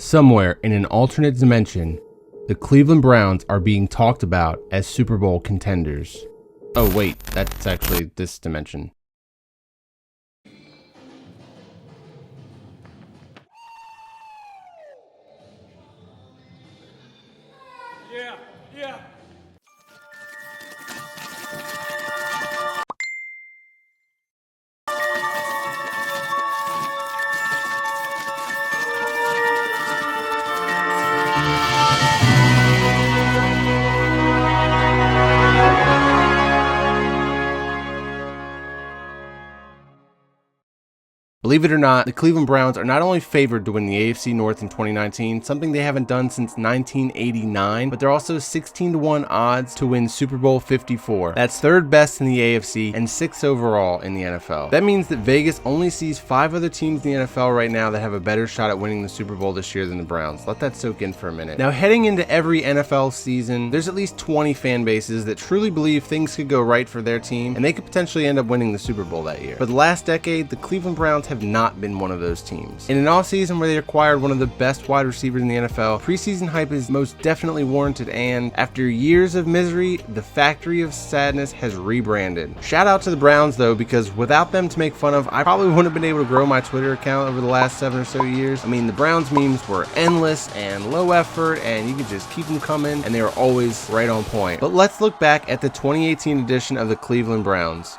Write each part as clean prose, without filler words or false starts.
Somewhere in an alternate dimension, the Cleveland Browns are being talked about as Super Bowl contenders. Oh wait, that's actually this dimension. Yeah. Believe it or not, the Cleveland Browns are not only favored to win the AFC North in 2019, something they haven't done since 1989, but they're also 16-1 odds to win Super Bowl 54. That's third best in the AFC and sixth overall in the NFL. That means that Vegas only sees 5 other teams in the NFL right now that have a better shot at winning the Super Bowl this year than the Browns. Let that soak in for a minute. Now, heading into every NFL season, there's at least 20 fan bases that truly believe things could go right for their team and they could potentially end up winning the Super Bowl that year. For the last decade, the Cleveland Browns have not been one of those teams. In an offseason where they acquired one of the best wide receivers in the NFL, preseason hype is most definitely warranted, and after years of misery, the Factory of Sadness has rebranded. Shout out to the Browns though, because without them to make fun of, I probably wouldn't have been able to grow my Twitter account over the last 7 or so years. I mean, the Browns memes were endless and low effort, and you could just keep them coming, and they were always right on point. But let's look back at the 2018 edition of the Cleveland Browns.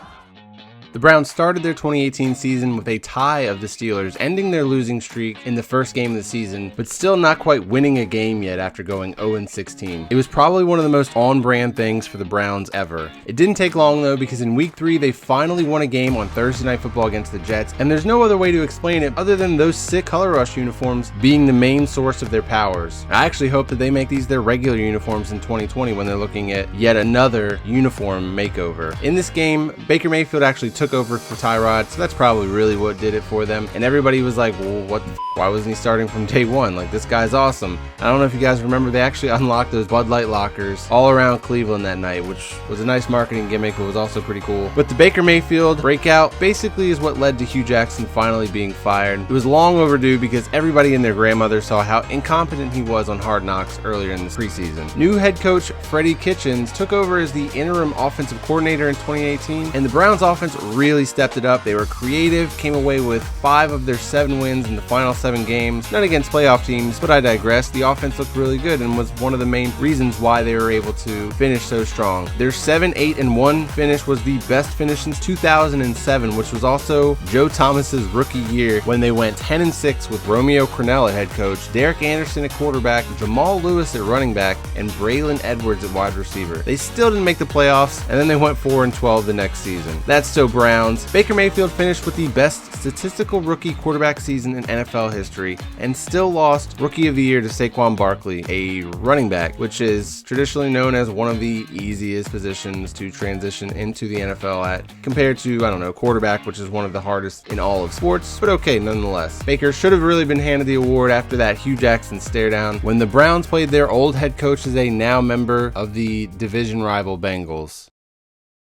The Browns started their 2018 season with a tie of the Steelers, ending their losing streak in the first game of the season, but still not quite winning a game yet after going 0-16. It was probably one of the most on-brand things for the Browns ever. It didn't take long though, because in week 3 they finally won a game on Thursday Night Football against the Jets, and there's no other way to explain it other than those sick color rush uniforms being the main source of their powers. I actually hope that they make these their regular uniforms in 2020 when they're looking at yet another uniform makeover. In this game, Baker Mayfield actually took over for Tyrod, so that's probably really what did it for them. And everybody was like, well, what the why wasn't he starting from day one? Like, this guy's awesome. I don't know if you guys remember, they actually unlocked those Bud Light lockers all around Cleveland that night, which was a nice marketing gimmick, but was also pretty cool. But the Baker Mayfield breakout basically is what led to Hugh Jackson finally being fired. It was long overdue because everybody and their grandmother saw how incompetent he was on Hard Knocks earlier in the preseason. New head coach Freddie Kitchens took over as the interim offensive coordinator in 2018, and the Browns offense really stepped it up. They were creative, came away with 5 of their 7 wins in the final 7 games, not against playoff teams, but I digress. The offense looked really good and was one of the main reasons why they were able to finish so strong. Their 7-8-1 finish was the best finish since 2007, which was also Joe Thomas's rookie year when they went 10-6 with Romeo Crennel at head coach, Derek Anderson at quarterback, Jamal Lewis at running back, and Braylon Edwards at wide receiver. They still didn't make the playoffs, and then they went 4-12 the next season. That's so Browns. Baker Mayfield finished with the best statistical rookie quarterback season in NFL history and still lost Rookie of the Year to Saquon Barkley, a running back, which is traditionally known as one of the easiest positions to transition into the NFL at, compared to, I don't know, quarterback, which is one of the hardest in all of sports, but okay, nonetheless. Baker should have really been handed the award after that Hugh Jackson stare down when the Browns played their old head coach as a now member of the division rival Bengals.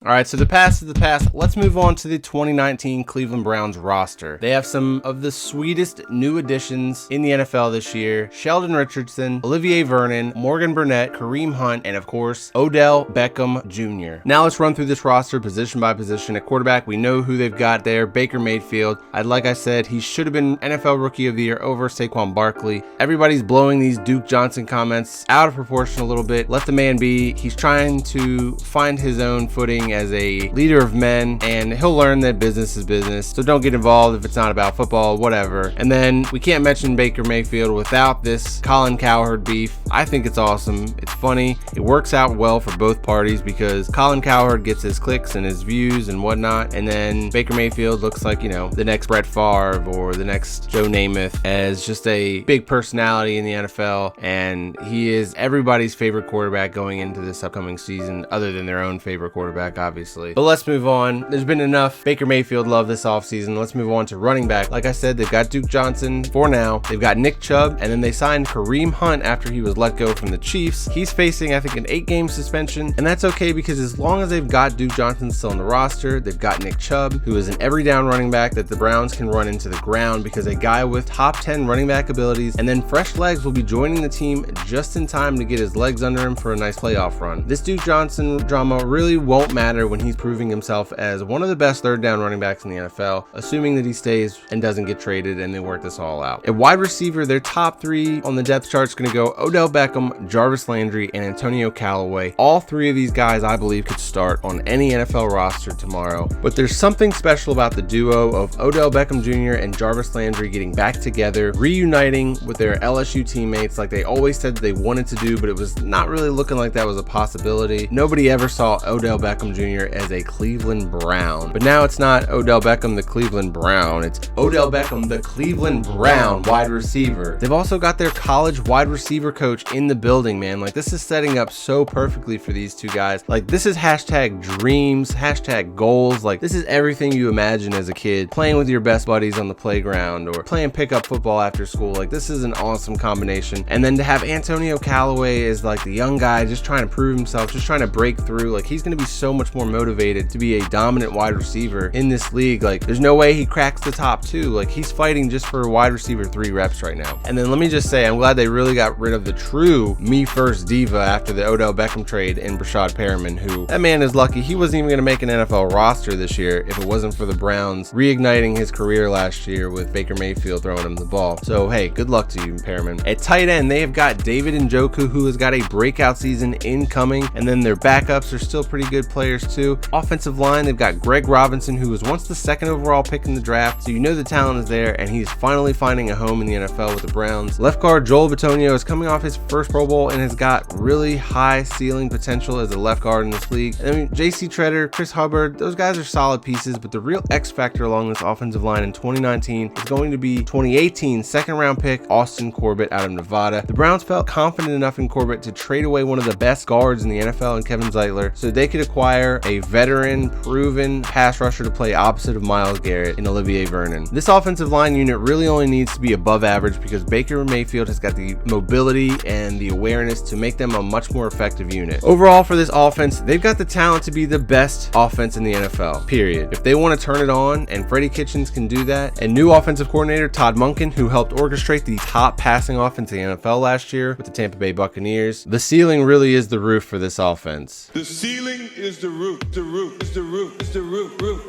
Alright, so the past is the past. Let's move on to the 2019 Cleveland Browns roster. They have some of the sweetest new additions in the NFL this year. Sheldon Richardson, Olivier Vernon, Morgan Burnett, Kareem Hunt, and of course, Odell Beckham Jr. Now let's run through this roster position by position. At quarterback, we know who they've got there, Baker Mayfield. Like I said, he should have been NFL Rookie of the Year over Saquon Barkley. Everybody's blowing these Duke Johnson comments out of proportion a little bit. Let the man be. He's trying to find his own footing as a leader of men, and he'll learn that business is business, so don't get involved if it's not about football, whatever. And then we can't mention Baker Mayfield without this Colin Cowherd beef. I think it's awesome, it's funny, it works out well for both parties because Colin Cowherd gets his clicks and his views and whatnot, and then Baker Mayfield looks like, you know, the next Brett Favre or the next Joe Namath as just a big personality in the NFL, and he is everybody's favorite quarterback going into this upcoming season other than their own favorite quarterback, obviously. But let's move on. There's been enough Baker Mayfield love this offseason. Let's move on to running back. Like I said, they've got Duke Johnson for now. They've got Nick Chubb, and then they signed Kareem Hunt after he was let go from the Chiefs. He's facing, I think, an 8-game suspension, and that's okay because as long as they've got Duke Johnson still on the roster, they've got Nick Chubb, who is an every down running back that the Browns can run into the ground because a guy with top 10 running back abilities and then fresh legs will be joining the team just in time to get his legs under him for a nice playoff run. This Duke Johnson drama really won't matter when he's proving himself as one of the best third down running backs in the NFL, assuming that he stays and doesn't get traded and they work this all out. At wide receiver, their top 3 on the depth chart is going to go Odell Beckham, Jarvis Landry, and Antonio Callaway. All 3 of these guys, I believe, could start on any NFL roster tomorrow. But there's something special about the duo of Odell Beckham Jr. and Jarvis Landry getting back together, reuniting with their LSU teammates like they always said they wanted to do, but it was not really looking like that was a possibility. Nobody ever saw Odell Beckham Jr. as a Cleveland Brown. But now it's not Odell Beckham the Cleveland Brown, it's Odell Beckham the Cleveland Brown wide receiver. They've also got their college wide receiver coach in the building, man. Like, this is setting up so perfectly for these two guys. Like, this is hashtag dreams, hashtag goals. Like, this is everything you imagine as a kid, playing with your best buddies on the playground or playing pickup football after school. Like, this is an awesome combination. And then to have Antonio Callaway as like the young guy just trying to prove himself, just trying to break through, like, he's going to be so much more motivated to be a dominant wide receiver in this league. Like, there's no way he cracks the top 2. Like, he's fighting just for wide receiver 3 reps right now. And then let me just say, I'm glad they really got rid of the true me first diva after the Odell Beckham trade in Brashad Perriman, who, that man is lucky he wasn't even going to make an NFL roster this year if it wasn't for the Browns reigniting his career last year with Baker Mayfield throwing him the ball. So hey, good luck to you, Perriman. At tight end, they have got David Njoku, who has got a breakout season incoming, and then their backups are still pretty good players too. Offensive line, they've got Greg Robinson, who was once the 2nd overall pick in the draft, so you know the talent is there, and he's finally finding a home in the NFL with the Browns. Left guard Joel Bitonio is coming off his first Pro Bowl and has got really high ceiling potential as a left guard in this league. I mean, JC Treader, Chris Hubbard, those guys are solid pieces, but the real X factor along this offensive line in 2019 is going to be 2018 second round pick Austin Corbett out of Nevada. The Browns felt confident enough in Corbett to trade away one of the best guards in the NFL in Kevin Zeitler so they could acquire a veteran, proven pass rusher to play opposite of Myles Garrett in Olivier Vernon. This offensive line unit really only needs to be above average because Baker Mayfield has got the mobility and the awareness to make them a much more effective unit. Overall, for this offense, they've got the talent to be the best offense in the NFL, period. If they want to turn it on, and Freddie Kitchens can do that, and new offensive coordinator Todd Monken, who helped orchestrate the top passing offense in the NFL last year with the Tampa Bay Buccaneers, the ceiling really is the roof for this offense. The ceiling is the roof. The roof is the roof. Is the roof. Roof.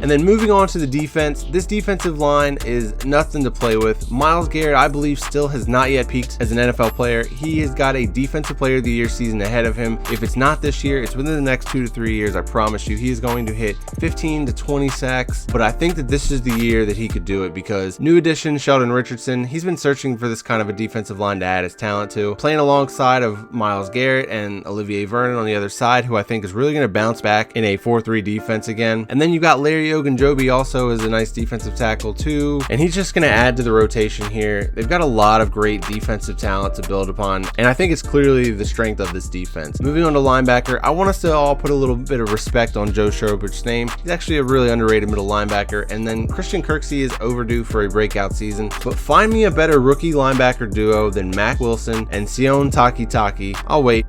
And then moving on to the defense, this defensive line is nothing to play with. Myles Garrett, I believe, still has not yet peaked as an NFL player. He has got a Defensive Player of the Year season ahead of him. If it's not this year, it's within the next 2 to 3 years. I promise you, he is going to hit 15 to 20 sacks. But I think that this is the year that he could do it because new addition Sheldon Richardson, he's been searching for this kind of a defensive line to add his talent to, playing alongside of Myles Garrett and Olivier Vernon on the other side, who I think is really going to bounce back in a 4-3 defense again. And then you got Larry Ogunjobi also as a nice defensive tackle too, and he's just going to add to the rotation here. They've got a lot of great defensive talent to build upon, and I think it's clearly the strength of this defense. Moving on to linebacker, I want us to all put a little bit of respect on Joe Schobert's name. He's actually a really underrated middle linebacker, and then Christian Kirksey is overdue for a breakout season, but find me a better rookie linebacker duo than Mack Wilson and Sion Takitaki. I'll wait.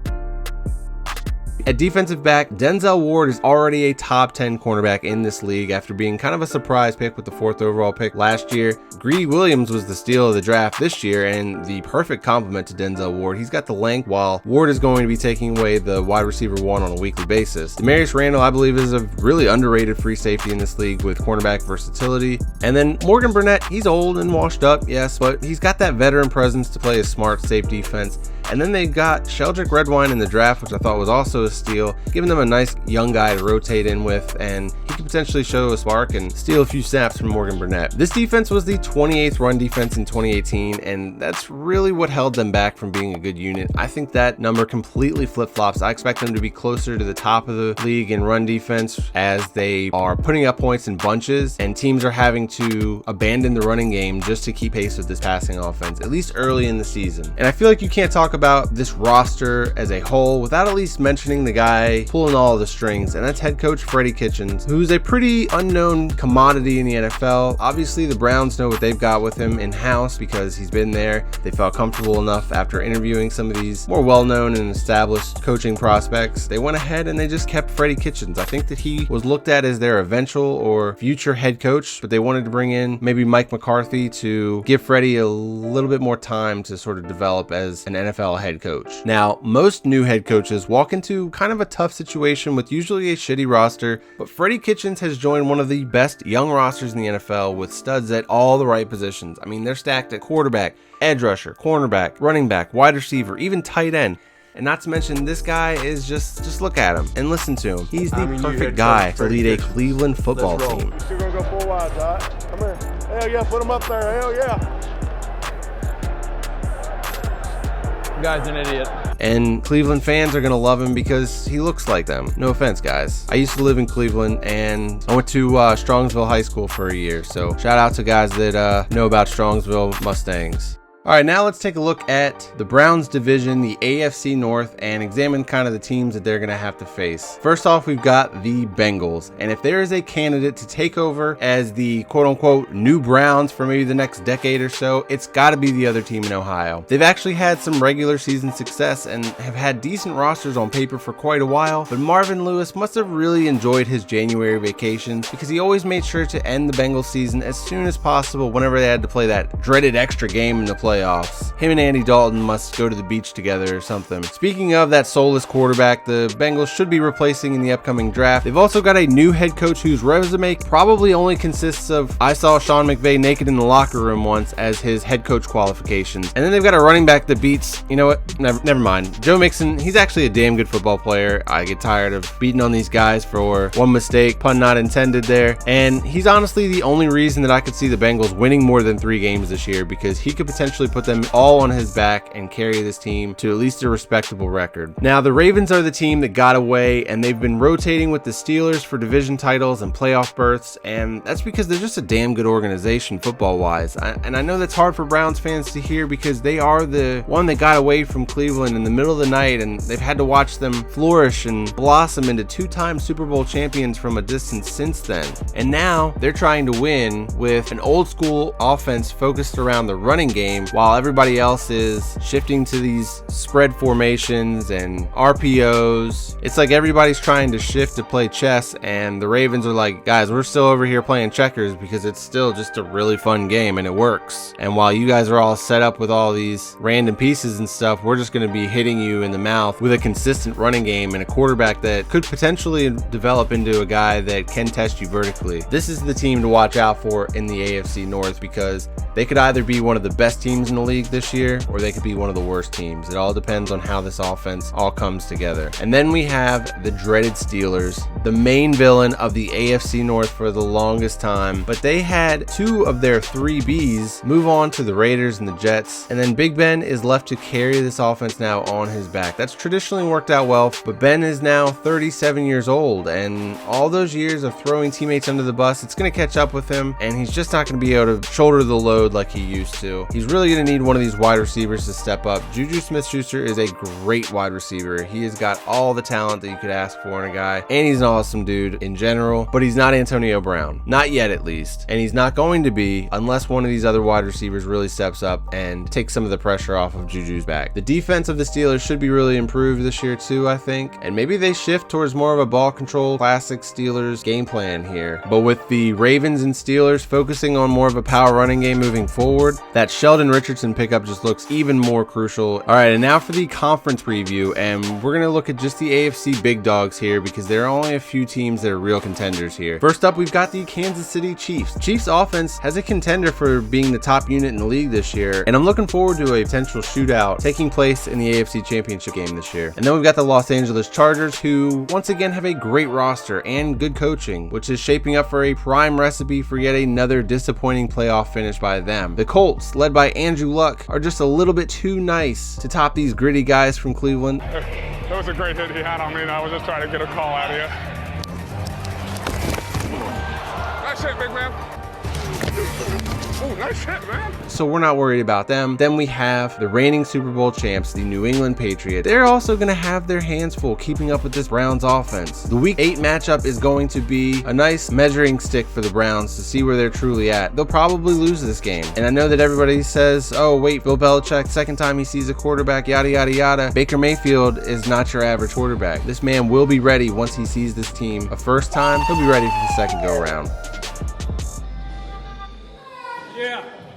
At defensive back, Denzel Ward is already a top 10 cornerback in this league after being kind of a surprise pick with the 4th overall pick last year. Greedy Williams was the steal of the draft this year and the perfect complement to Denzel Ward. He's got the length while Ward is going to be taking away the wide receiver 1 on a weekly basis. Demarius Randall, I believe, is a really underrated free safety in this league with cornerback versatility. And then Morgan Burnett, he's old and washed up, yes, but he's got that veteran presence to play a smart, safe defense. And then they got Sheldrick Redwine in the draft, which I thought was also a steal, giving them a nice young guy to rotate in with, and he could potentially show a spark and steal a few snaps from Morgan Burnett. This defense was the 28th run defense in 2018, and that's really what held them back from being a good unit. I think that number completely flip-flops. I expect them to be closer to the top of the league in run defense as they are putting up points in bunches, and teams are having to abandon the running game just to keep pace with this passing offense, at least early in the season. And I feel like you can't talk about this roster as a whole without at least mentioning the guy pulling all of the strings, and that's head coach Freddie Kitchens, who's a pretty unknown commodity in the NFL. Obviously, the Browns know what they've got with him in-house because he's been there. They felt comfortable enough after interviewing some of these more well-known and established coaching prospects. They went ahead and they just kept Freddie Kitchens. I think that he was looked at as their eventual or future head coach, but they wanted to bring in maybe Mike McCarthy to give Freddie a little bit more time to sort of develop as an NFL head coach. Now, most new head coaches walk into kind of a tough situation with usually a shitty roster, but Freddie Kitchens has joined one of the best young rosters in the NFL with studs at all the right positions. I mean, they're stacked at quarterback, edge rusher, cornerback, running back, wide receiver, even tight end. And not to mention, this guy is just look at him and listen to him. He's the perfect guy to lead a Cleveland football team. You're gonna go 4 wide, all right? Come here. Hell yeah, put him up there. Hell yeah. Guy's an idiot. And Cleveland fans are going to love him because he looks like them. No offense, guys. I used to live in Cleveland and I went to Strongsville High School for a year. So shout out to guys that know about Strongsville Mustangs. All right, now let's take a look at the Browns division, the AFC North, and examine kind of the teams that they're going to have to face. First off, we've got the Bengals. And if there is a candidate to take over as the quote-unquote new Browns for maybe the next decade or so, it's got to be the other team in Ohio. They've actually had some regular season success and have had decent rosters on paper for quite a while, but Marvin Lewis must have really enjoyed his January vacations because he always made sure to end the Bengals season as soon as possible whenever they had to play that dreaded extra game in the playoffs. Him and Andy Dalton must go to the beach together or something. Speaking of that soulless quarterback, the Bengals should be replacing in the upcoming draft. They've also got a new head coach whose resume probably only consists of I saw Sean McVay naked in the locker room once as his head coach qualifications. And then they've got a running back that beats, you know what, never mind. Joe Mixon, he's actually a damn good football player. I get tired of beating on these guys for one mistake, pun not intended there. And he's honestly the only reason that I could see the Bengals winning more than 3 games this year because he could potentially put them all on his back and carry this team to at least a respectable record. Now, the Ravens are the team that got away, and they've been rotating with the Steelers for division titles and playoff berths, and that's because they're just a damn good organization football-wise. And I know that's hard for Browns fans to hear because they are the one that got away from Cleveland in the middle of the night, and they've had to watch them flourish and blossom into 2-time Super Bowl champions from a distance since then. And now they're trying to win with an old-school offense focused around the running game, while everybody else is shifting to these spread formations and RPOs. It's like everybody's trying to shift to play chess, and the Ravens are like, guys, we're still over here playing checkers because it's still just a really fun game and it works. And while you guys are all set up with all these random pieces and stuff, we're just going to be hitting you in the mouth with a consistent running game and a quarterback that could potentially develop into a guy that can test you vertically. This is the team to watch out for in the AFC North because they could either be one of the best teams in the league this year, or they could be one of the worst teams. It all depends on how this offense all comes together. And then we have the dreaded Steelers, the main villain of the AFC North for the longest time, but they had 2 of their 3 Bs move on to the Raiders and the Jets, and then Big Ben is left to carry this offense now on his back. That's traditionally worked out well, but Ben is now 37 years old, and all those years of throwing teammates under the bus, it's going to catch up with him, and he's just not going to be able to shoulder the load like he used to. He's really going to need one of these wide receivers to step up. Juju Smith-Schuster is a great wide receiver. He has got all the talent that you could ask for in a guy, and he's an awesome dude in general, but he's not Antonio Brown. Not yet, at least. And he's not going to be unless one of these other wide receivers really steps up and takes some of the pressure off of Juju's back. The defense of the Steelers should be really improved this year too, I think, and maybe they shift towards more of a ball control, classic Steelers game plan here. But with the Ravens and Steelers focusing on more of a power running game moving forward, that Sheldon Richardson pickup just looks even more crucial. All right, and now for the conference preview, and we're going to look at just the AFC big dogs here because there are only a few teams that are real contenders here. First up, we've got the Kansas City Chiefs. Chiefs offense has a contender for being the top unit in the league this year, and I'm looking forward to a potential shootout taking place in the AFC Championship game this year. And then we've got the Los Angeles Chargers, who once again have a great roster and good coaching, which is shaping up for a prime recipe for yet another disappointing playoff finish by them. The Colts, led by Andrew Luck, are just a little bit too nice to top these gritty guys from Cleveland. That was a great hit he had on me, and I was just trying to get a call out of you. Nice hit, big man. Oh, nice hit, man. So we're not worried about them. Then we have the reigning Super Bowl champs, the New England Patriots. They're also going to have their hands full keeping up with this Browns offense. The Week 8 matchup is going to be a nice measuring stick for the Browns to see where they're truly at. They'll probably lose this game. And I know that everybody says, oh wait, Bill Belichick, second time he sees a quarterback, yada yada yada. Baker Mayfield is not your average quarterback. This man will be ready once he sees this team a first time. He'll be ready for the second go around.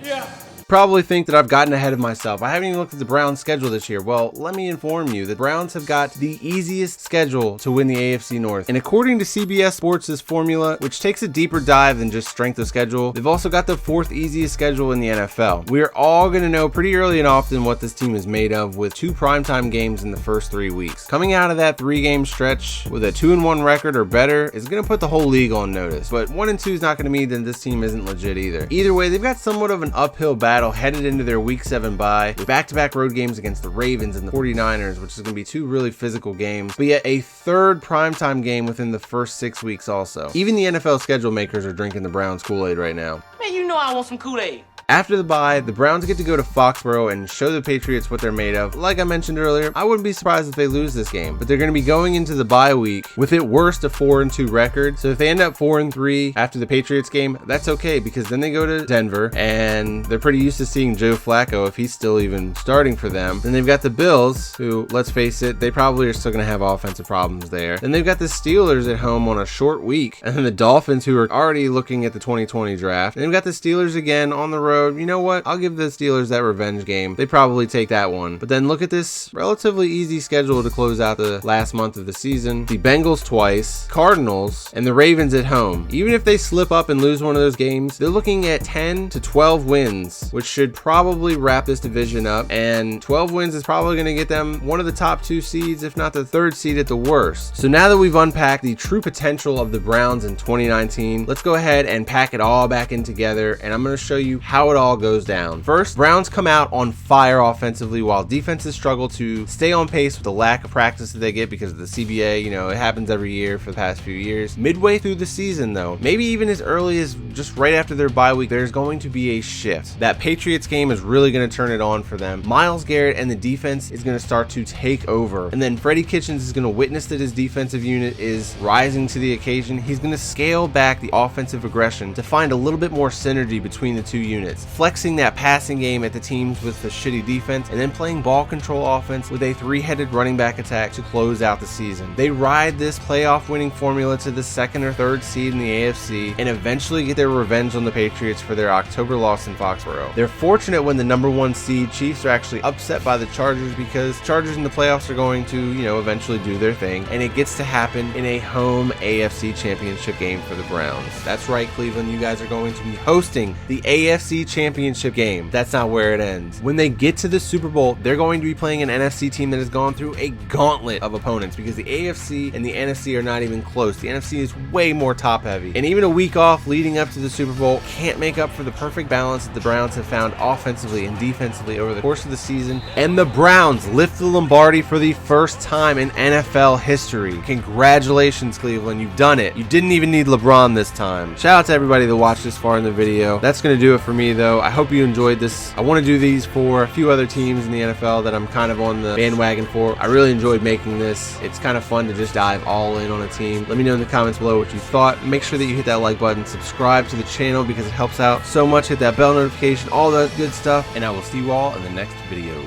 Yeah. Probably think that I've gotten ahead of myself. I haven't even looked at the Browns schedule this year. Well, let me inform you, the Browns have got the easiest schedule to win the AFC North. And according to CBS Sports' formula, which takes a deeper dive than just strength of schedule, they've also got the 4th easiest schedule in the NFL. We are all going to know pretty early and often what this team is made of with 2 primetime games in the first 3 weeks. Coming out of that 3-game stretch with a 2-1 record or better is going to put the whole league on notice. But 1-2 is not going to mean that this team isn't legit either. Either way, they've got somewhat of an uphill battle headed into their Week 7 bye with back-to-back road games against the Ravens and the 49ers, which is going to be 2 really physical games, but yet a 3rd primetime game within the first 6 weeks also. Even the NFL schedule makers are drinking the Browns Kool-Aid right now. Man, you know I want some Kool-Aid. After the bye, the Browns get to go to Foxborough and show the Patriots what they're made of. Like I mentioned earlier, I wouldn't be surprised if they lose this game, but they're going to be going into the bye week with at worst a 4-2 record. So if they end up 4-3 after the Patriots game, that's okay, because then they go to Denver and they're pretty used to seeing Joe Flacco if he's still even starting for them. Then they've got the Bills, who, let's face it, they probably are still going to have offensive problems there. Then they've got the Steelers at home on a short week, and then the Dolphins, who are already looking at the 2020 draft. And they've got the Steelers again on the road. You know what? I'll give the Steelers that revenge game. They probably take that one. But then look at this relatively easy schedule to close out the last month of the season. The Bengals twice, Cardinals, and the Ravens at home. Even if they slip up and lose one of those games, they're looking at 10 to 12 wins, which should probably wrap this division up. And 12 wins is probably going to get them one of the top 2 seeds, if not the 3rd seed at the worst. So now that we've unpacked the true potential of the Browns in 2019, let's go ahead and pack it all back in together, and I'm going to show you how it all goes down. First, Browns come out on fire offensively while defenses struggle to stay on pace with the lack of practice that they get because of the CBA. You know, it happens every year for the past few years. Midway through the season though, maybe even as early as just right after their bye week, there's going to be a shift. That Patriots game is really going to turn it on for them. Myles Garrett and the defense is going to start to take over. And then Freddie Kitchens is going to witness that his defensive unit is rising to the occasion. He's going to scale back the offensive aggression to find a little bit more synergy between the 2 units, flexing that passing game at the teams with the shitty defense, and then playing ball control offense with a 3-headed running back attack to close out the season. They ride this playoff winning formula to the 2nd or 3rd seed in the AFC and eventually get their revenge on the Patriots for their October loss in Foxborough. They're fortunate when the number 1 seed Chiefs are actually upset by the Chargers, because Chargers in the playoffs are going to, you know, eventually do their thing, and it gets to happen in a home AFC championship game for the Browns. That's right, Cleveland, you guys are going to be hosting the AFC championship game. That's not where it ends. When they get to the Super Bowl, they're going to be playing an NFC team that has gone through a gauntlet of opponents, because the AFC and the NFC are not even close. The NFC is way more top heavy, and even a week off leading up to the Super Bowl can't make up for the perfect balance that the Browns have found offensively and defensively over the course of the season. And the Browns lift the Lombardi for the first time in NFL history. Congratulations, Cleveland, you've done it. You didn't even need LeBron this time. Shout out to everybody that watched this far in the video. That's going to do it for me though. I hope you enjoyed this. I want to do these for a few other teams in the NFL that I'm kind of on the bandwagon for. I really enjoyed making this. It's kind of fun to just dive all in on a team. Let me know in the comments below what you thought. Make sure that you hit that like button, subscribe to the channel because it helps out so much. Hit that bell notification, all that good stuff, and I will see you all in the next video.